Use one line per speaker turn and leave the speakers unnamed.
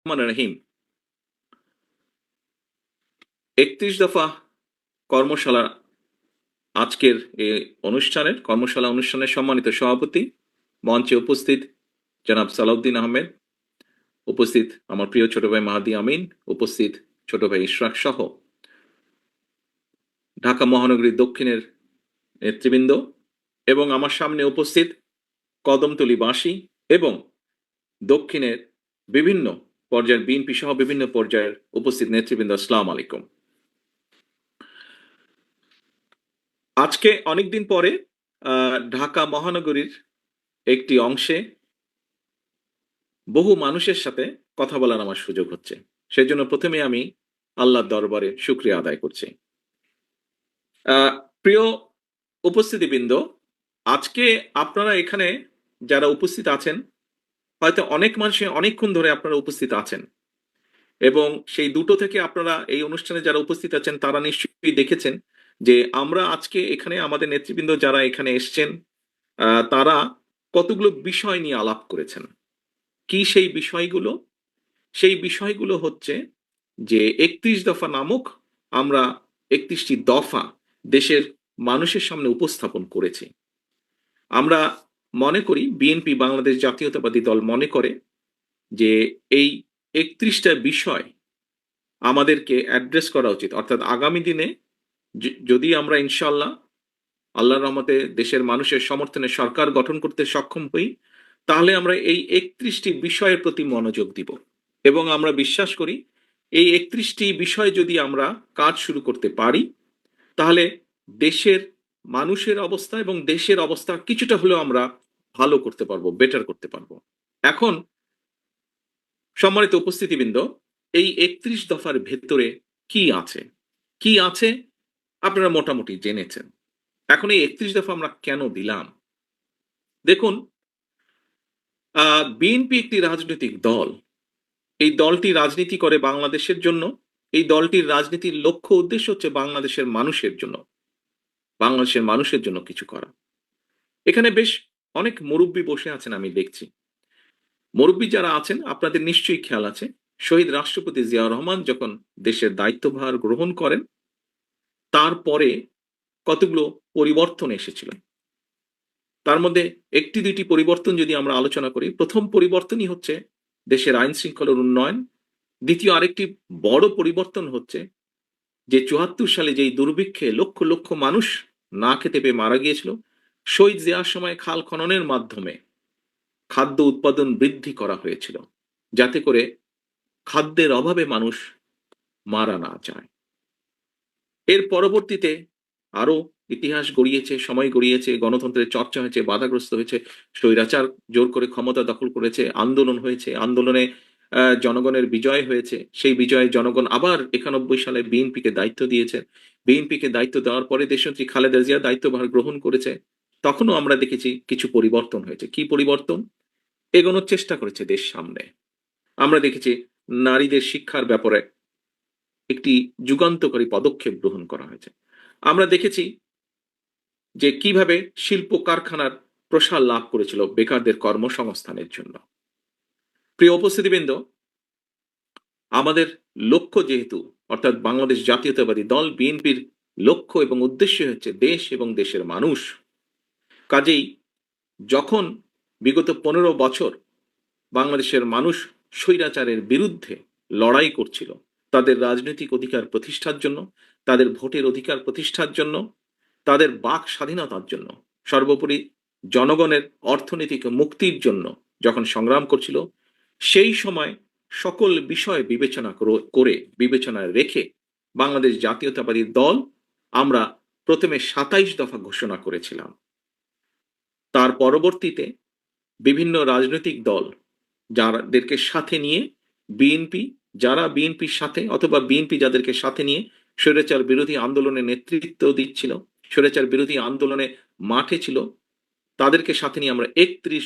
রহিম ৩১ দফা কর্মশালা আজকের এই অনুষ্ঠানের সম্মানিত সভাপতি, মঞ্চে উপস্থিত জনাব সালাউদ্দিন আহমেদ, উপস্থিত আমার প্রিয় ছোট ভাই মাহাদি আমিন, উপস্থিত ছোট ভাই ইশরাক সহ ঢাকা মহানগরী দক্ষিণের নেতৃবৃন্দ এবং আমার সামনে উপস্থিত কদমতলীবাসী এবং দক্ষিণের বিভিন্ন পর্যায়ের বিএনপি সহ বিভিন্ন পর্যায়ের উপস্থিত নেতৃবৃন্দ, আসসালামু আলাইকুম। আজকে অনেকদিন পরে ঢাকা মহানগরীর একটি অংশে বহু মানুষের সাথে কথা বলার আমার সুযোগ হচ্ছে। সেজন্য প্রথমে আমি আল্লাহর দরবারে শুকরিয়া আদায় করছি। আহ, প্রিয় উপস্থিতিবৃন্দ, আজকে আপনারা এখানে যারা উপস্থিত আছেন, হয়তো অনেক মানুষে অনেকক্ষণ ধরে আপনারা উপস্থিত আছেন এবং সেই দুটো থেকে আপনারা এই অনুষ্ঠানে যারা উপস্থিত আছেন তারা নিশ্চয়ই দেখেছেন যে আমরা আজকে এখানে আমাদের নেতৃবৃন্দ যারা এখানে এসছেন তারা কতগুলো বিষয় নিয়ে আলাপ করেছেন। কি সেই বিষয়গুলো? সেই বিষয়গুলো হচ্ছে যে ৩১ দফা নামক আমরা ৩১টি দফা দেশের মানুষের সামনে উপস্থাপন করেছি। আমরা মনে করি, বিএনপি বাংলাদেশ জাতীয়তাবাদী দল মনে করে যে এই ৩১টা বিষয় আমাদেরকে অ্যাড্রেস করা উচিত। অর্থাৎ আগামী দিনে যদি আমরা ইনশাল্লাহ আল্লাহর রহমতে দেশের মানুষের সমর্থনে সরকার গঠন করতে সক্ষম হই, তাহলে আমরা এই ৩১টি বিষয়ের প্রতি মনোযোগ দিব এবং আমরা বিশ্বাস করি এই ৩১টি বিষয় যদি আমরা কাজ শুরু করতে পারি, তাহলে দেশের মানুষের অবস্থা এবং দেশের অবস্থা কিছুটা হলেও আমরা ভালো করতে পারবো, বেটার করতে পারবো। এখন সম্মানিত উপস্থিতিবৃন্দ, এই ৩১ দফার ভেতরে কি আছে কি আছে আপনারা মোটামুটি জেনেছেন। এখন এই ৩১ দফা আমরা কেন দিলাম? দেখুন, বিএনপি একটি রাজনৈতিক দল। এই দলটি রাজনীতি করে বাংলাদেশের জন্য। এই দলটির রাজনীতির লক্ষ্য উদ্দেশ্য হচ্ছে বাংলাদেশের মানুষের জন্য কিছু করা। এখানে বেশ অনেক মুরব্বী বসে আছেন, আমি দেখছি। মুরব্বী যারা আছেন আপনাদের নিশ্চয়ই খেয়াল আছে, শহীদ রাষ্ট্রপতি জিয়াউর রহমান যখন দেশের দায়িত্বভার গ্রহণ করেন, তারপরে কতগুলো পরিবর্তন এসেছিল। তার মধ্যে একটি দুইটি পরিবর্তন যদি আমরা আলোচনা করি, প্রথম পরিবর্তনই হচ্ছে দেশের আইন শৃঙ্খলার উন্নয়ন। দ্বিতীয় আরেকটি বড় পরিবর্তন হচ্ছে যে ৭৪ সালে যেই দুর্ভিক্ষে লক্ষ লক্ষ মানুষ না খেতে পেয়ে মারা গিয়েছিল, শহীদ জিয়ার সময় খাল খননের মাধ্যমে খাদ্য উৎপাদন বৃদ্ধি করা হয়েছিল, যাতে করে খাদ্যের অভাবে মানুষ মারা না যায়। এর পরবর্তীতে আরো ইতিহাস গড়িয়েছে, সময় গড়িয়েছে, গণতন্ত্রের চর্চা হয়েছে, বাধাগ্রস্ত হয়েছে, স্বৈরাচার জোর করে ক্ষমতা দখল করেছে, আন্দোলন হয়েছে, আন্দোলনে জনগণের বিজয় হয়েছে। সেই বিজয়ে জনগণ আবার ৯১ সালে বিএনপিকে দায়িত্ব দিয়েছে। বিএনপিকে দায়িত্ব দেওয়ার পরে দেশনেত্রী খালেদা জিয়া দায়িত্বভার গ্রহণ করেছে। তখনও আমরা দেখেছি কিছু পরিবর্তন হয়েছে। কি পরিবর্তন? এগোনোর চেষ্টা করেছে দেশ সামনে। আমরা দেখেছি নারীদের শিক্ষার ব্যাপারে একটি যুগান্তকারী পদক্ষেপ গ্রহণ করা হয়েছে। আমরা দেখেছি যে কিভাবে শিল্প কারখানার প্রসার লাভ করেছিল বেকারদের কর্মসংস্থানের জন্য। প্রিয় উপস্থিতিবৃন্দ, আমাদের লক্ষ্য যেহেতু, অর্থাৎ বাংলাদেশ জাতীয়তাবাদী দল বিএনপির লক্ষ্য এবং উদ্দেশ্য হচ্ছে দেশ এবং দেশের মানুষ, কাজেই যখন বিগত ১৫ বছর বাংলাদেশের মানুষ স্বৈরাচারের বিরুদ্ধে লড়াই করছিল, তাদের রাজনৈতিক অধিকার প্রতিষ্ঠার জন্য, তাদের ভোটের অধিকার প্রতিষ্ঠার জন্য, তাদের বাক স্বাধীনতার জন্য, সর্বোপরি জনগণের অর্থনৈতিক মুক্তির জন্য যখন সংগ্রাম করছিল, সেই সময় সকল বিষয় বিবেচনায় রেখে বাংলাদেশ জাতীয়তাবাদী দল আমরা প্রথমে ২৭ দফা ঘোষণা করেছিলাম। তার পরবর্তীতে বিভিন্ন রাজনৈতিক দল যাদেরকে সাথে নিয়ে বিএনপি, যারা বিএনপির সাথে অথবা বিএনপি যাদেরকে সাথে নিয়ে স্বৈরাচার বিরোধী আন্দোলনে নেতৃত্ব দিচ্ছিল, স্বৈরাচার বিরোধী আন্দোলনে মাঠে ছিল, তাদেরকে সাথে নিয়ে আমরা ৩১